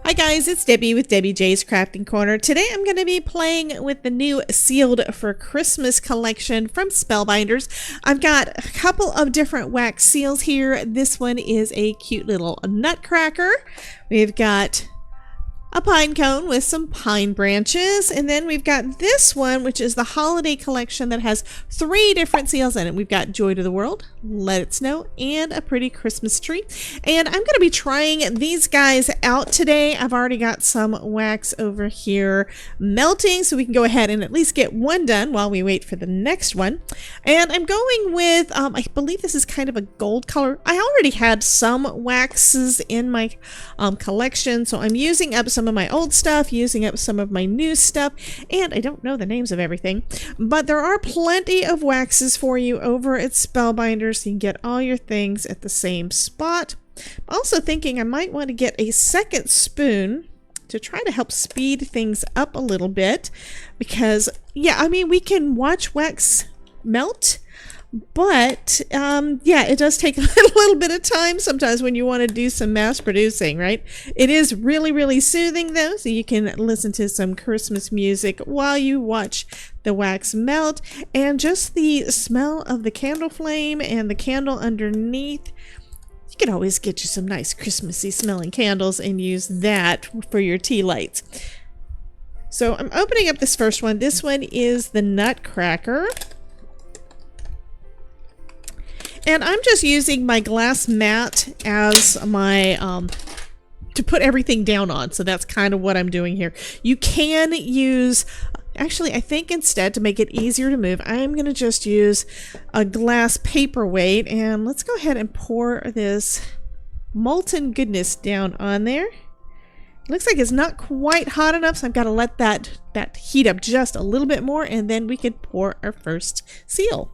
Hi guys, it's Debbie with Debbie J's Crafting Corner. Today I'm going to be playing with the new Sealed for Christmas collection from Spellbinders. I've got a couple of different wax seals here. This one is a cute little nutcracker. We've got a pine cone with some pine branches, and then we've got this one, which is the holiday collection that has 3 different seals in it. We've got Joy to the World, Let It Snow, and a pretty Christmas tree. And I'm going to be trying these guys out today. I've already got some wax over here melting, so we can go ahead and at least get one done while we wait for the next one. And I'm going with, I believe this is kind of a gold color. I already had some waxes in my collection, so I'm using up some of my old stuff, using up some of my new stuff, and I don't know the names of everything, but there are plenty of waxes for you over at Spellbinders. So you can get all your things at the same spot. I'm also thinking I might want to get a second spoon to try to help speed things up a little bit, because yeah, I mean, we can watch wax melt, but yeah, it does take a little bit of time sometimes when you want to do some mass producing, right? It is really soothing though, so you can listen to some Christmas music while you watch the wax melt, and just the smell of the candle flame and the candle underneath. You can always get you some nice Christmassy smelling candles and use that for your tea lights. So I'm opening up this first one. This one is the Nutcracker. And I'm just using my glass mat as my, to put everything down on. So that's kind of what I'm doing here. You can use, actually, I think instead to make it easier to move, I'm going to just use a glass paperweight. And let's go ahead and pour this molten goodness down on there. It looks like it's not quite hot enough, so I've got to let that heat up just a little bit more, and then we can pour our first seal.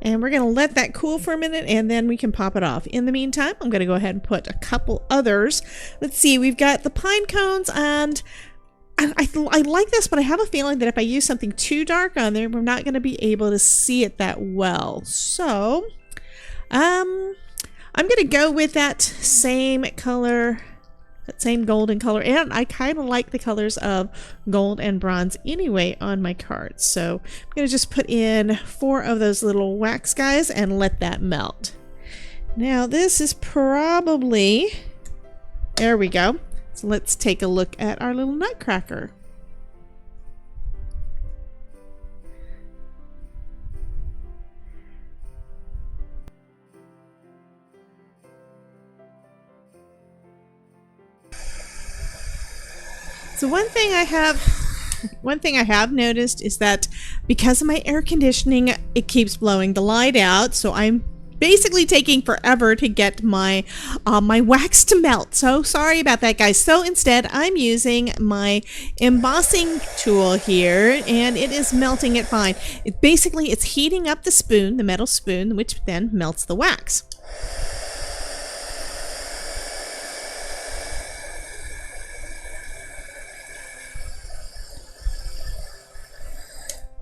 And we're going to let that cool for a minute, and then we can pop it off. In the meantime, I'm going to go ahead and put a couple others. Let's see, we've got the pine cones, and I like this, but I have a feeling that if I use something too dark on there, we're not going to be able to see it that well. So, I'm going to go with that same color, that same golden color, and I kind of like the colors of gold and bronze anyway on my cards. So I'm going to just put in 4 of those little wax guys and let that melt. Now this is probably, there we go. So let's take a look at our little nutcracker. So one thing I have noticed is that because of my air conditioning, it keeps blowing the light out. So I'm basically taking forever to get my my wax to melt. So sorry about that, guys. So instead, I'm using my embossing tool here, and it is melting it fine. It's heating up the spoon, the metal spoon, which then melts the wax.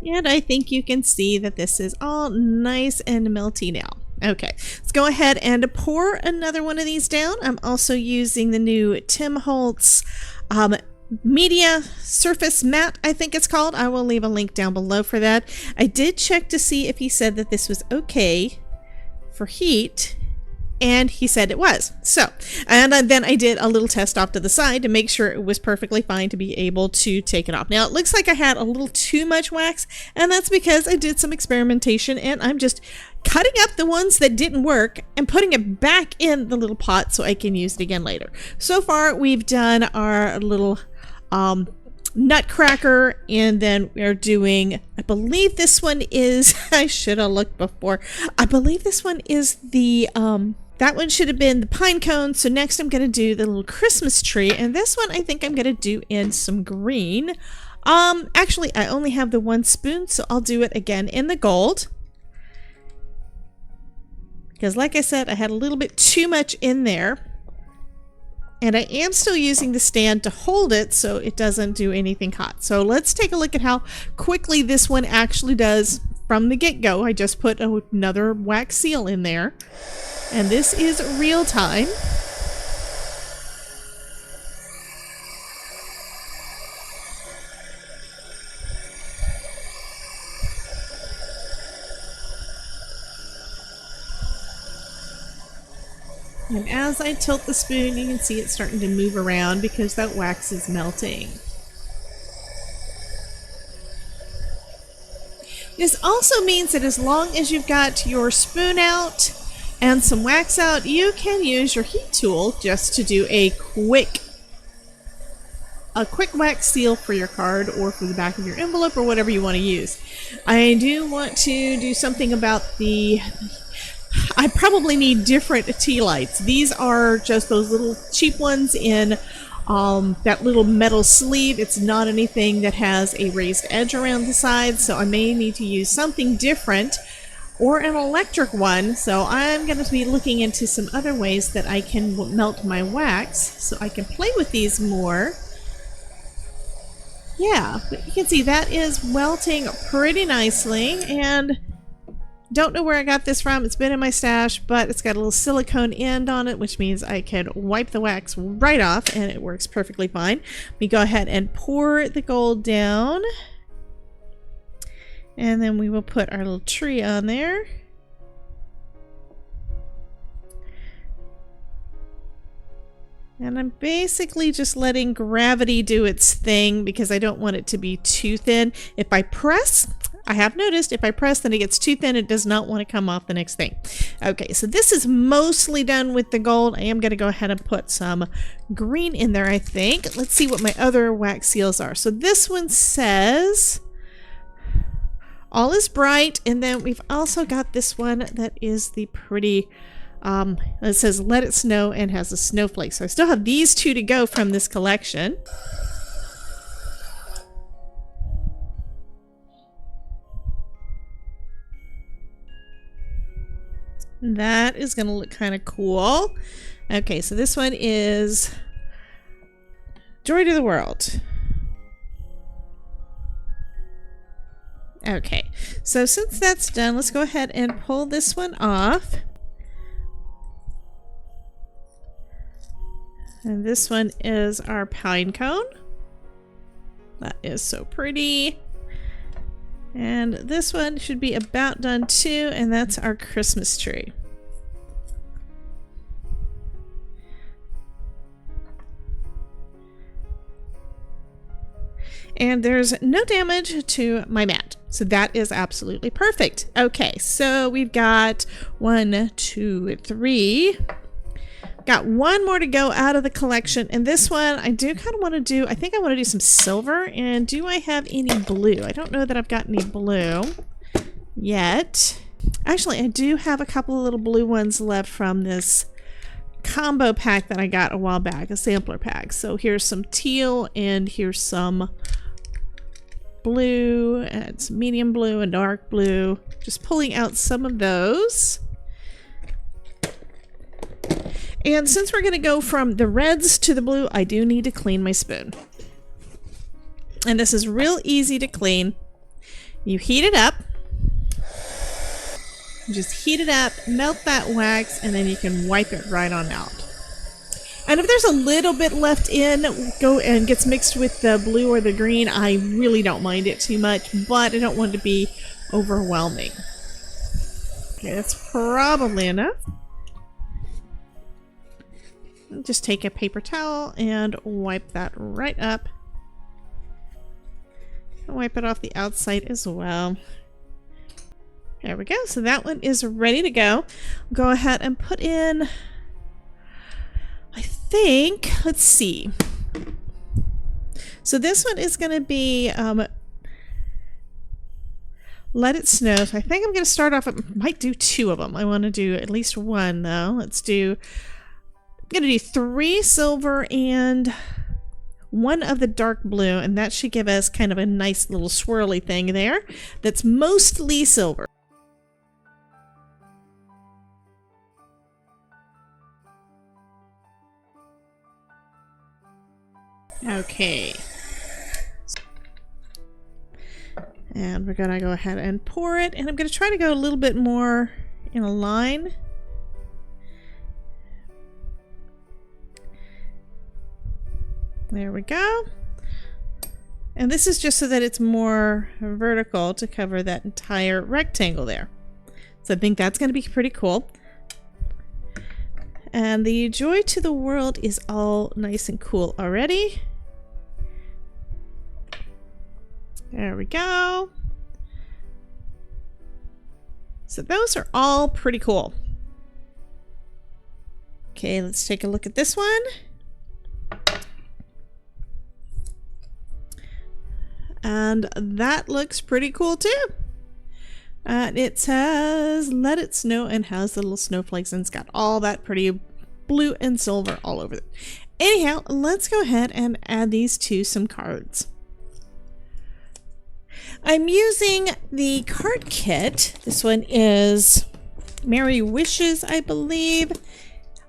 And I think you can see that this is all nice and melty now. Okay, let's go ahead and pour another one of these down. I'm also using the new Tim Holtz Media Surface Mat, I think it's called. I will leave a link down below for that. I did check to see if he said that this was okay for heat, and he said it was. So, and then I did a little test off to the side to make sure it was perfectly fine to be able to take it off. Now it looks like I had a little too much wax, and that's because I did some experimentation, and I'm just cutting up the ones that didn't work and putting it back in the little pot so I can use it again later. So far we've done our little nutcracker, and then we're doing, I believe this one is, I should have looked before, I believe this one is the that one should have been the pine cone. So next I'm going to do the little Christmas tree, and this one I think I'm going to do in some green. Actually I only have the 1 spoon, so I'll do it again in the gold, because like I said, I had a little bit too much in there. And I am still using the stand to hold it so it doesn't do anything hot. So let's take a look at how quickly this one actually does from the get-go. I just put another wax seal in there. And this is real time. And as I tilt the spoon, you can see it's starting to move around because that wax is melting. This also means that as long as you've got your spoon out and some wax out, you can use your heat tool just to do a quick wax seal for your card or for the back of your envelope or whatever you want to use. I do want to do something about I probably need different tea lights. These are just those little cheap ones in that little metal sleeve. It's not anything that has a raised edge around the side, so I may need to use something different or an electric one. So I'm going to be looking into some other ways that I can melt my wax so I can play with these more. Yeah, but you can see that is melting pretty nicely, and don't know where I got this from. It's been in my stash, but it's got a little silicone end on it, which means I can wipe the wax right off and it works perfectly fine. We go ahead and pour the gold down, and then we will put our little tree on there. And I'm basically just letting gravity do its thing because I don't want it to be too thin. If I press, I have noticed if I press then it gets too thin, it does not want to come off the next thing. Okay, so this is mostly done with the gold. I am going to go ahead and put some green in there, I think. Let's see what my other wax seals are. So this one says all is bright, and then we've also got this one that is the pretty it says let it snow and has a snowflake. So I still have these two to go from this collection. That is going to look kind of cool. Okay, so this one is Joy to the World. Okay, so since that's done, let's go ahead and pull this one off. And this one is our pine cone. That is so pretty. And this one should be about done too, and that's our Christmas tree. And there's no damage to my mat, so that is absolutely perfect. Okay, so we've got 1, 2, 3. Got one more to go out of the collection, and this one I do kind of want to do, I think I want to do some silver. And do I have any blue? I don't know that I've got any blue yet. Actually, I do have a couple of little blue ones left from this combo pack that I got a while back, a sampler pack. So here's some teal and here's some blue, and some medium blue and dark blue. Just pulling out some of those. And since we're going to go from the reds to the blue, I do need to clean my spoon. And this is real easy to clean. You heat it up. You just heat it up, melt that wax, and then you can wipe it right on out. And if there's a little bit left in, go and gets mixed with the blue or the green, I really don't mind it too much, but I don't want it to be overwhelming. Okay, that's probably enough. Just take a paper towel and wipe that right up. Wipe it off the outside as well. There we go. So that one is ready to go. Go ahead and put in, I think, let's see. So this one is going to be Let It Snow. So I think I'm going to start off, I might do 2 of them. I want to do at least 1 though. Let's do, I'm going to do 3 silver and 1 of the dark blue, and that should give us kind of a nice little swirly thing there that's mostly silver. Okay. And we're gonna go ahead and pour it, and I'm gonna try to go a little bit more in a line. There we go. And this is just so that it's more vertical to cover that entire rectangle there. So I think that's going to be pretty cool. And the Joy to the World is all nice and cool already. There we go. So those are all pretty cool. Okay, let's take a look at this one. And that looks pretty cool too. It says, "Let it snow," and has the little snowflakes, and it's got all that pretty blue and silver all over it. Anyhow, let's go ahead and add these to some cards. I'm using the card kit. This one is Merry Wishes, I believe.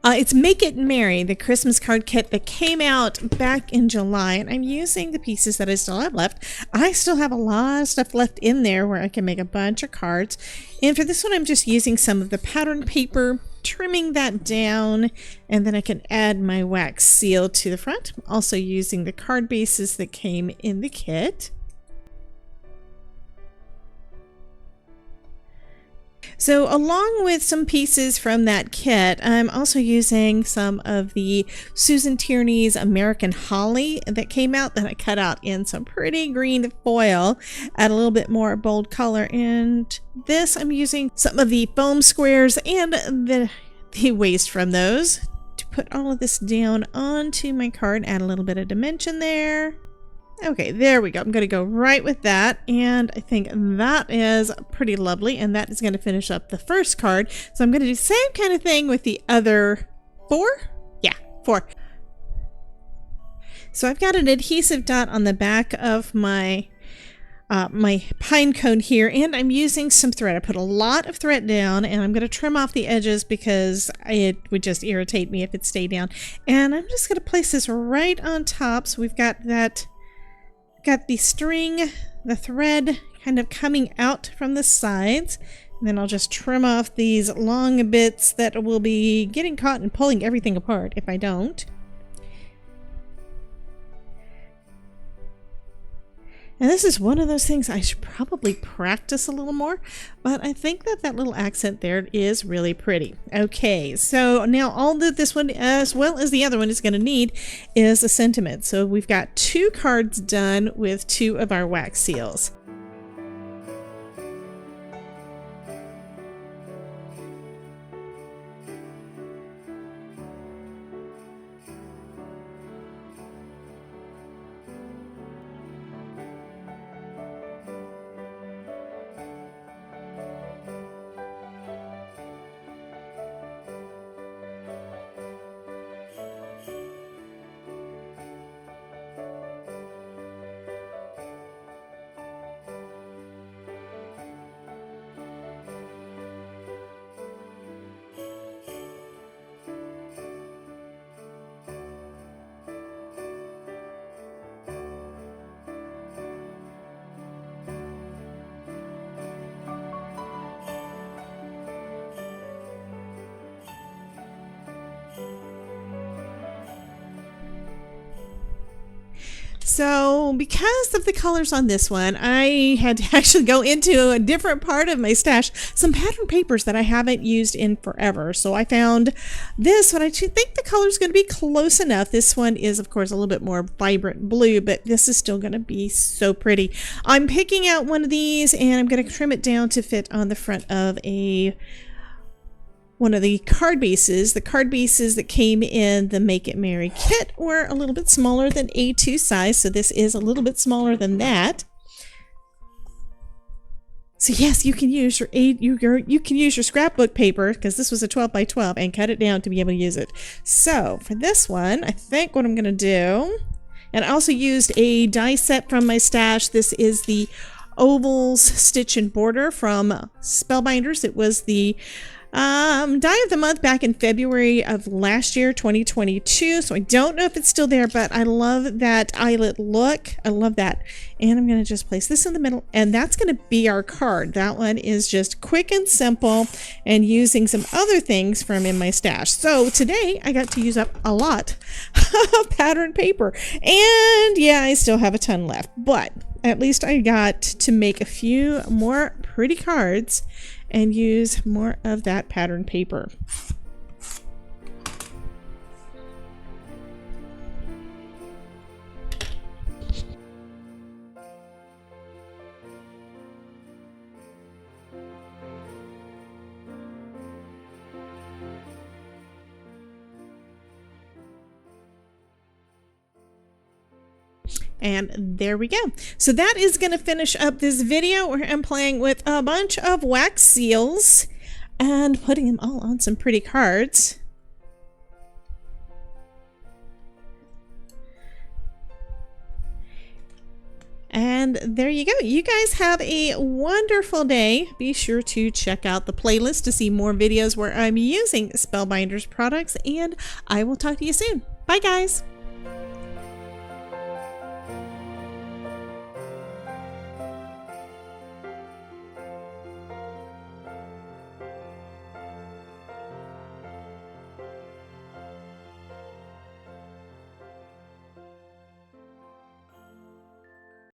It's Make It Merry, the Christmas card kit that came out back in July, and I'm using the pieces that I still have left. I still have a lot of stuff left in there where I can make a bunch of cards. And for this one, I'm just using some of the pattern paper, trimming that down, and then I can add my wax seal to the front. I'm also using the card bases that came in the kit. So along with some pieces from that kit, I'm also using some of the Susan Tierney's American Holly that came out that I cut out in some pretty green foil, add a little bit more bold color. And this, I'm using some of the foam squares and the waste from those to put all of this down onto my card, add a little bit of dimension there. Okay, there we go. I'm going to go right with that, and I think that is pretty lovely, and that is going to finish up the first card. So I'm going to do the same kind of thing with the other four. Yeah, four. So I've got an adhesive dot on the back of my my pine cone here, and I'm using some thread. I put a lot of thread down, and I'm going to trim off the edges because it would just irritate me if it stayed down. And I'm just going to place this right on top. So we've got that. Got the string, the thread kind of coming out from the sides, and then I'll just trim off these long bits that will be getting caught and pulling everything apart if I don't. And this is one of those things I should probably practice a little more, but I think that that little accent there is really pretty. Okay, so now all that this one, as well as the other one, is going to need is a sentiment. So we've got 2 cards done with 2 of our wax seals. So because of the colors on this one, I had to actually go into a different part of my stash, some pattern papers that I haven't used in forever. So I found this one. I think the color is going to be close enough. This one is, of course, a little bit more vibrant blue, but this is still going to be so pretty. I'm picking out one of these, and I'm going to trim it down to fit on the front of one of the card bases. The card bases that came in the Make It Merry kit were a little bit smaller than A2 size, so this is a little bit smaller than that. So yes, you can use you can use your scrapbook paper, because this was a 12 by 12, and cut it down to be able to use it. So for this one, I think what I'm going to do, and I also used a die set from my stash. This is the Ovals Stitch and Border from Spellbinders. It was the Die of the month back in February of last year, 2022. So I don't know if it's still there, but I love that eyelet look. I love that. And I'm going to just place this in the middle, and that's going to be our card. That one is just quick and simple and using some other things from in my stash. So today I got to use up a lot of pattern paper, and yeah, I still have a ton left, but at least I got to make a few more pretty cards and use more of that pattern paper. And there we go. So that is going to finish up this video where I'm playing with a bunch of wax seals and putting them all on some pretty cards. And there you go. You guys have a wonderful day. Be sure to check out the playlist to see more videos where I'm using Spellbinders products, and I will talk to you soon. Bye guys.